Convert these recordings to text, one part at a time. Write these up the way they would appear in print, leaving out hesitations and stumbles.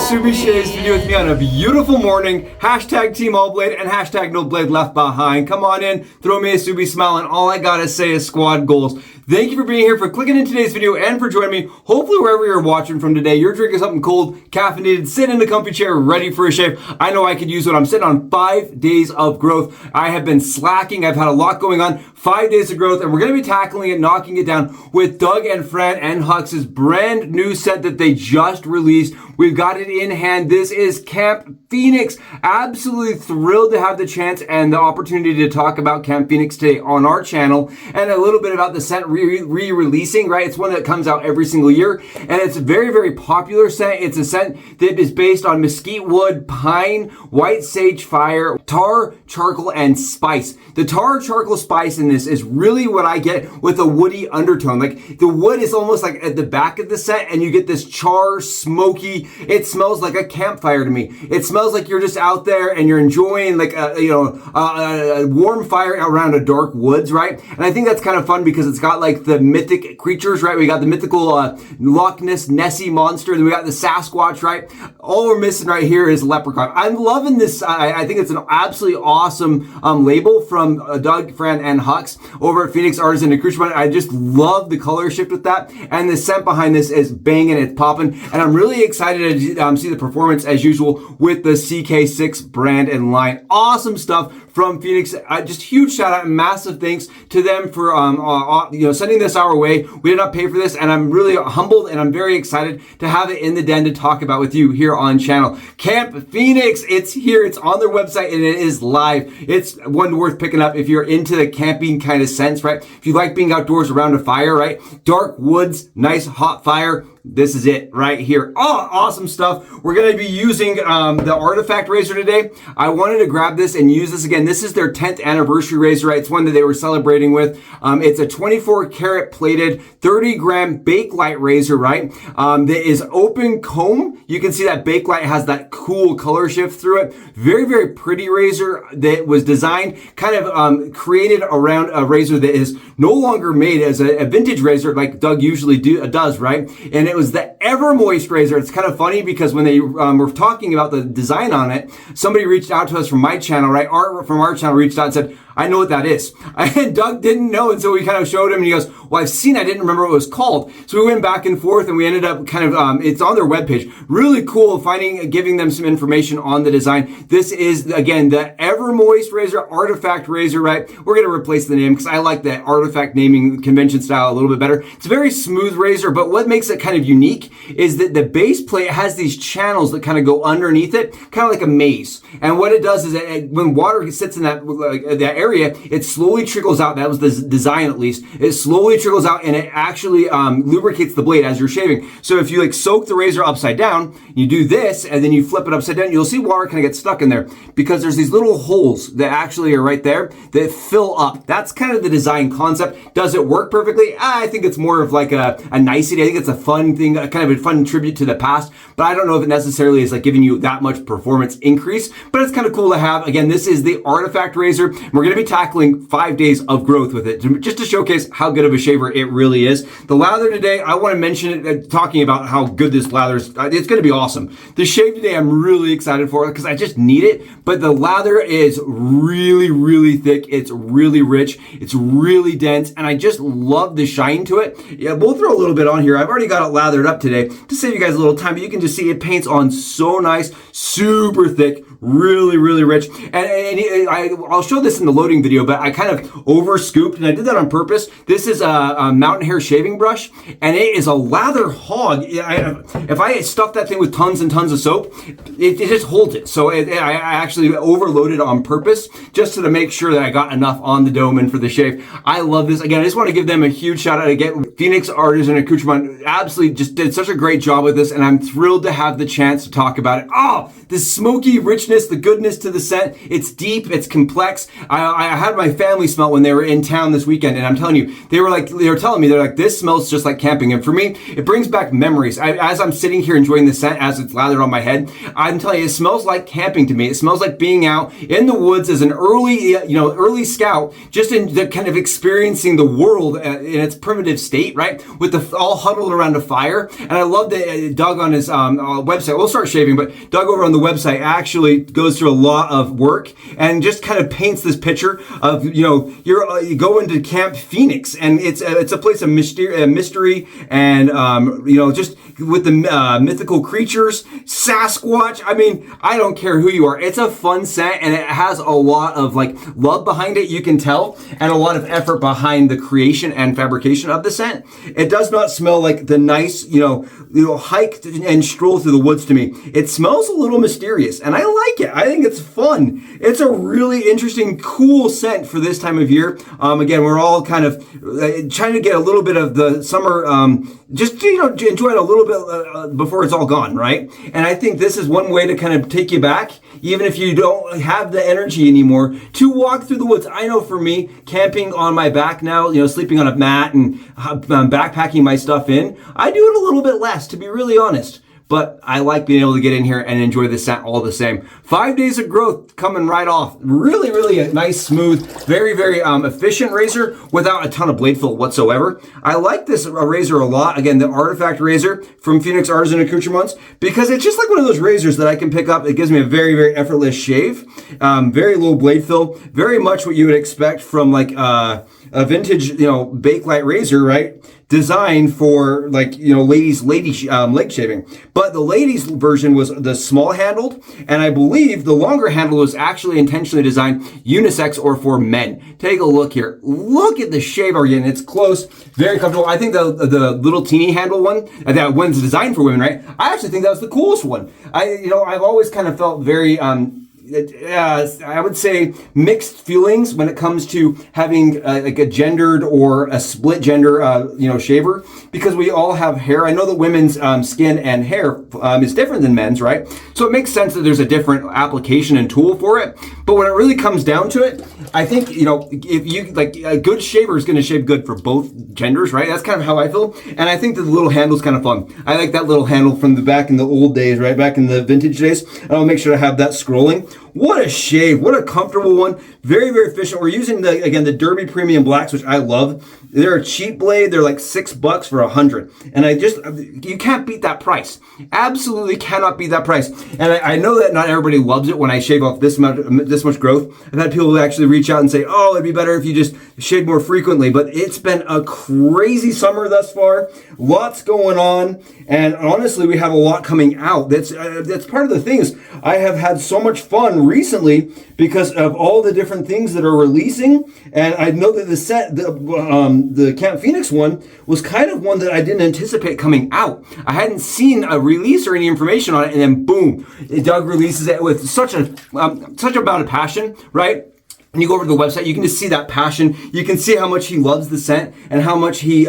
Subie Shaves to be with me on a beautiful morning. Hashtag Team All Blade and hashtag No Blade Left Behind. Come on in, throw me a Subie smile, and all I gotta say is squad goals. Thank you for being here, for clicking in today's video, and for joining me. Hopefully wherever you're watching from today, you're drinking something cold, caffeinated, sitting in a comfy chair, ready for a shave. I know I could use one. I'm sitting on 5 days of growth. I have been slacking. I've had a lot going on. 5 days of growth, and we're going to be tackling it, knocking it down with Doug and Fran and Hux's brand new set that they just released. We've got it in hand. This is Camp Phoenix. Absolutely thrilled to have the chance and the opportunity to talk about Camp Phoenix today on our channel, and a little bit about the scent re-releasing, right? It's one that comes out every single year, and it's a very, very popular scent. It's a scent that is based on mesquite wood, pine, white sage fire, tar, charcoal, and spice. The tar, charcoal, spice in this is really what I get with a woody undertone. Like, the wood is almost like at the back of the scent, and you get this char, smoky. It smells like a campfire to me. It smells like you're just out there and you're enjoying like a warm fire around a dark woods, right? And I think that's kind of fun because it's got like the mythic creatures, right? We got the mythical Loch Ness Nessie monster, and we got the Sasquatch, right? All we're missing right here is leprechaun. I'm loving this. I think it's an absolutely awesome label from Doug, Fran, and Hux over at Phoenix Artisan Accoutrements. I just love the color shift with that, and the scent behind this is banging, it's popping, and I'm really excited to see the performance as usual with the CK6 brand and line. Awesome stuff from Phoenix. Just huge shout out and massive thanks to them for sending this our way. We did not pay for this, and I'm really humbled, and I'm very excited to have it in the den to talk about with you here on channel. Camp Phoenix, it's here, it's on their website, and it is live. It's one worth picking up if you're into the camping kind of sense, right? If you like being outdoors around a fire, right? Dark woods, nice hot fire. This is it right here. Oh, awesome stuff. We're going to be using the Artifact razor today. I wanted to grab this and use this again. This is their 10th anniversary razor, right? It's one that they were celebrating with. It's a 24 karat plated 30 gram Bakelite razor, right? That is open comb. You can see that Bakelite has that cool color shift through it. Very, very pretty razor that was designed, kind of created around a razor that is no longer made as a vintage razor like Doug usually does, right? And it was the Ever Moist razor. It's kind of funny because when they were talking about the design on it, somebody reached out to us from my channel, right? Art from our channel reached out and said, I know what that is. And Doug didn't know, and so we kind of showed him, and he goes, well, I've seen it, I didn't remember what it was called. So we went back and forth, and we ended up kind of, it's on their webpage. Really cool giving them some information on the design. This is, again, the Ever Moist razor, Artifact razor, right? We're going to replace the name because I like the Artifact naming convention style a little bit better. It's a very smooth razor, but what makes it kind of unique is that the base plate has these channels that kind of go underneath it, kind of like a maze. And what it does is that when water sits in that area, it slowly trickles out. That was the design, at least. It slowly trickles out, and it actually lubricates the blade as you're shaving. So if you like soak the razor upside down, you do this, and then you flip it upside down, you'll see water kind of get stuck in there because there's these little holes that actually are right there that fill up. That's kind of the design concept. Does it work perfectly? I think it's more of like a nicety. I think it's a fun thing, kind of a fun tribute to the past, but I don't know if it necessarily is like giving you that much performance increase, but it's kind of cool to have. Again, this is the Artifact razor. We're going to be tackling 5 days of growth with it, just to showcase how good of a shaver it really is. The lather today, I want to mention it, talking about how good this lather is. It's going to be awesome. The shave today, I'm really excited for it because I just need it, but the lather is really, really thick. It's really rich. It's really dense, and I just love the shine to it. Yeah, we'll throw a little bit on here. I've already got it lathered up today to save you guys a little time, but you can just see it paints on so nice, super thick, really, really rich. And I'll show this in the loading video, but I kind of over scooped, and I did that on purpose. This is a mountain hair shaving brush, and it is a lather hog. If I stuff that thing with tons and tons of soap, it just holds it. So I actually overloaded on purpose just to make sure that I got enough on the dome and for the shave. I love this. Again, I just want to give them a huge shout out. Again, Phoenix Artisan Accoutrements absolutely just did such a great job with this, and I'm thrilled to have the chance to talk about it. Oh, the smoky richness, the goodness to the scent. It's deep, it's complex. I had my family smell when they were in town this weekend, and I'm telling you, they were like like, they're telling me, they're like, this smells just like camping. And for me, it brings back memories. As I'm sitting here enjoying the scent as it's lathered on my head, I'm telling you, it smells like camping to me. It smells like being out in the woods as an early scout, just in the kind of experiencing the world in its primitive state, right? With the all huddled around a fire. And I love that Doug on his website, we'll start shaving, but Doug over on the website actually goes through a lot of work and just kind of paints this picture of, you go into Camp Phoenix, and it's a place of mystery and, just with the mythical creatures, Sasquatch. I mean, I don't care who you are. It's a fun scent, and it has a lot of like love behind it, you can tell, and a lot of effort behind the creation and fabrication of the scent. It does not smell like the nice, hike and stroll through the woods to me. It smells a little mysterious, and I like it. I think it's fun. It's a really interesting, cool scent for this time of year. Again, we're all kind of trying to get a little bit of the summer, just enjoy it a little bit before it's all gone, right? And I think this is one way to kind of take you back, even if you don't have the energy anymore, to walk through the woods. I know for me, camping on my back now, sleeping on a mat and backpacking my stuff in, I do it a little bit less, to be really honest. But I like being able to get in here and enjoy the scent all the same. 5 days of growth coming right off. Really, really a nice, smooth, very, very efficient razor without a ton of blade fill whatsoever. I like this razor a lot. Again, the Artifact razor from Phoenix Artisan Accoutrements, because it's just like one of those razors that I can pick up. It gives me a very, very effortless shave. Very low blade fill. Very much what you would expect from like a vintage, Bakelite razor, right? Designed for ladies leg shaving. But the ladies version was the small handled, and I believe the longer handle was actually intentionally designed unisex or for men. Take a look here. Look at the shave again. It's close, very comfortable. I think the little teeny handle one, that one's designed for women, right? I actually think that was the coolest one. I've always kind of felt very I would say mixed feelings when it comes to having like a gendered or a split gender, shaver, because we all have hair. I know that women's skin and hair is different than men's, right? So it makes sense that there's a different application and tool for it. But when it really comes down to it, I think, if you like a good shaver is going to shave good for both genders, right? That's kind of how I feel. And I think that the little handle's kind of fun. I like that little handle from the back in the old days, right? Back in the vintage days. And I'll make sure to have that scrolling. What a shave. What a comfortable one. Very, very efficient. We're using the Darby Premium Blacks, which I love. They're a cheap blade. They're like $6 for 100. And you can't beat that price. Absolutely cannot beat that price. And I know that not everybody loves it when I shave off this much growth. I've had people actually reach out and say, oh, it'd be better if you just shaved more frequently. But it's been a crazy summer thus far. Lots going on. And honestly, we have a lot coming out. That's part of the thing is I have had so much fun recently because of all the different things that are releasing. And I know that the Camp Phoenix one was kind of one that I didn't anticipate coming out. I hadn't seen a release or any information on it, and then boom, Doug releases it with such amount of passion, right? And you go over to the website, you can just see that passion. You can see how much he loves the scent and how much he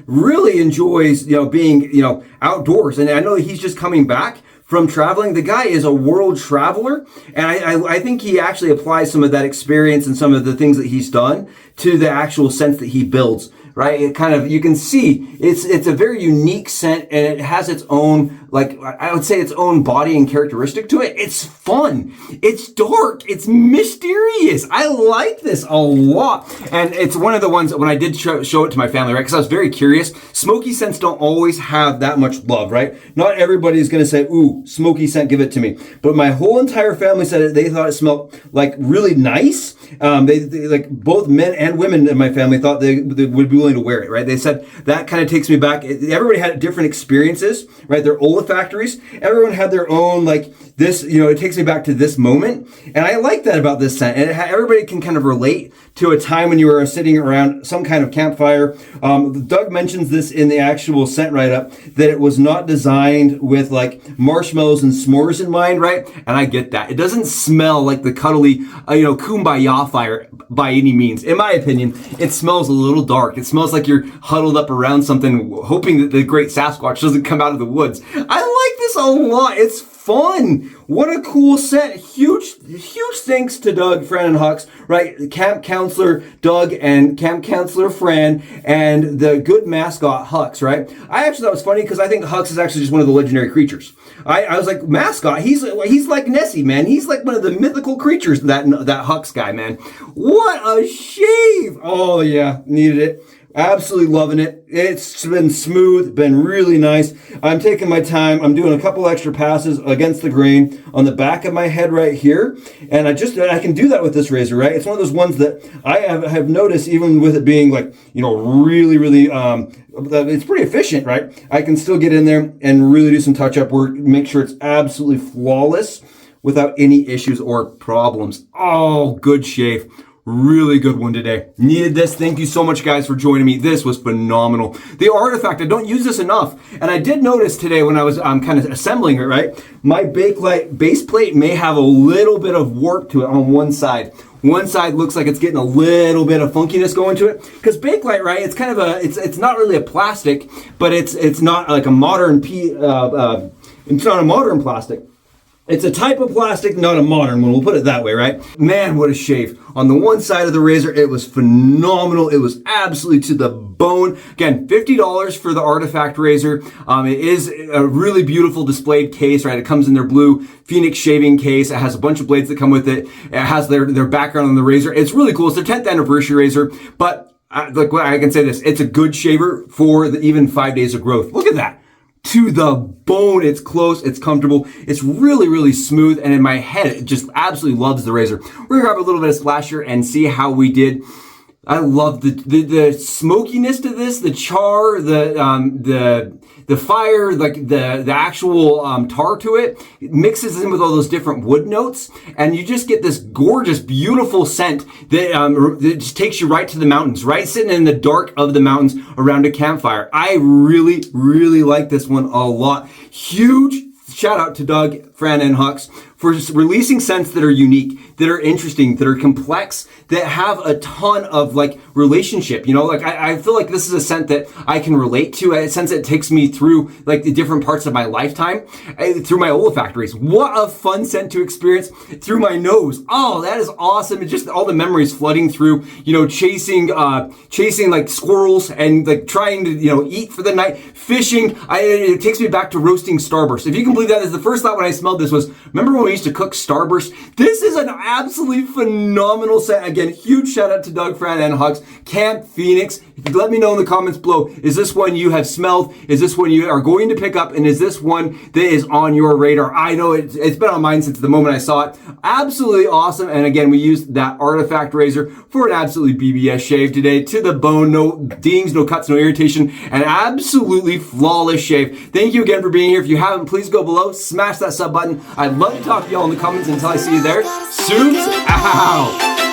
really enjoys, being, outdoors. And I know that he's just coming back from traveling. The guy is a world traveler, and I think he actually applies some of that experience and some of the things that he's done to the actual scents that he builds. Right? It kind of, you can see it's a very unique scent, and it has its own, I would say its own body and characteristic to it. It's fun. It's dark. It's mysterious. I like this a lot. And it's one of the ones that when I did show it to my family, right? Because I was very curious. Smoky scents don't always have that much love, right? Not everybody is going to say, ooh, smoky scent, give it to me. But my whole entire family said they thought it smelled really nice. They both men and women in my family thought they would be willing to wear it, right? They said that kind of takes me back. Everybody had different experiences, right? Their olfactories. Everyone had their own, this, it takes me back to this moment. And I like that about this scent. And everybody can kind of relate to a time when you were sitting around some kind of campfire. Doug mentions this in the actual scent write-up, that it was not designed with marshmallows and s'mores in mind, right? And I get that. It doesn't smell like the cuddly, kumbaya fire by any means. In my opinion, it smells a little dark. It smells like you're huddled up around something, hoping that the great Sasquatch doesn't come out of the woods. I like this a lot. It's fun. What a cool set. Huge thanks to Doug, Fran, and Hux, right? Camp Counselor Doug and Camp Counselor Fran and the good mascot Hux, right? I actually thought it was funny because I think Hux is actually just one of the legendary creatures. I was like, mascot, he's like Nessie, man. He's like one of the mythical creatures, that Hux guy, man. What a shave. Oh yeah, needed it. Absolutely loving it. It's been smooth, been really nice. I'm taking my time. I'm doing a couple extra passes against the grain on the back of my head right here. And I can do that with this razor, right? It's one of those ones that I have noticed, even with it being like, you know, really, it's pretty efficient, right? I can still get in there and really do some touch-up work, make sure it's absolutely flawless without any issues or problems. Oh, good shave. Really good one today. Needed this. Thank you so much, guys, for joining me. This was phenomenal. The artifact, I don't use this enough. And I did notice today when I was kind of assembling it, right? My Bakelite base plate may have a little bit of warp to it on one side. One side looks like it's getting a little bit of funkiness going to it. Because Bakelite, right, it's kind of it's not really a plastic, but it's not like a modern, it's not a modern plastic. It's a type of plastic, not a modern one. We'll put it that way, right? Man, what a shave. On the one side of the razor, it was phenomenal. It was absolutely to the bone. Again, $50 for the Artifact razor. It is a really beautiful displayed case, right? It comes in their blue Phoenix shaving case. It has a bunch of blades that come with it. It has their background on the razor. It's really cool. It's their 10th anniversary razor, but like I can say this, it's a good shaver for even 5 days of growth. Look at that. To the bone. It's close, it's comfortable, it's really, really smooth, and in my head, it just absolutely loves the razor. We're gonna grab a little bit of splasher and see how we did. I love the smokiness to this, the char, the fire, like the actual tar to it. It mixes in with all those different wood notes, and you just get this gorgeous, beautiful scent that just takes you right to the mountains, right? Sitting in the dark of the mountains around a campfire. I really, really like this one a lot. Huge shout out to Doug, Fran, and Hux for just releasing scents that are unique, that are interesting, that are complex, that have a ton of like relationship. You know, like I feel like this is a scent that I can relate to, a sense that takes me through like the different parts of my lifetime, through my olfactories. What a fun scent to experience through my nose. Oh, that is awesome. It's just all the memories flooding through, you know, chasing like squirrels and like trying to, you know, eat for the night, fishing. It takes me back to roasting Starburst. If you can believe that, is the first thought when I smelled this was, remember when we used to cook Starburst? This is an absolutely phenomenal scent. Again, huge shout out to Doug, Fran, and Hux. Camp Phoenix. Let me know in the comments below. Is this one you have smelled? Is this one you are going to pick up? And is this one that is on your radar? I know it's been on mine since the moment I saw it. Absolutely awesome. And again, we used that Artifact razor for an absolutely BBS shave today. To the bone, no dings, no cuts, no irritation, and absolutely flawless shave. Thank you again for being here. If you haven't, please go below, smash that sub button. I'd love to talk to y'all in the comments. Until I see you there, Subes out.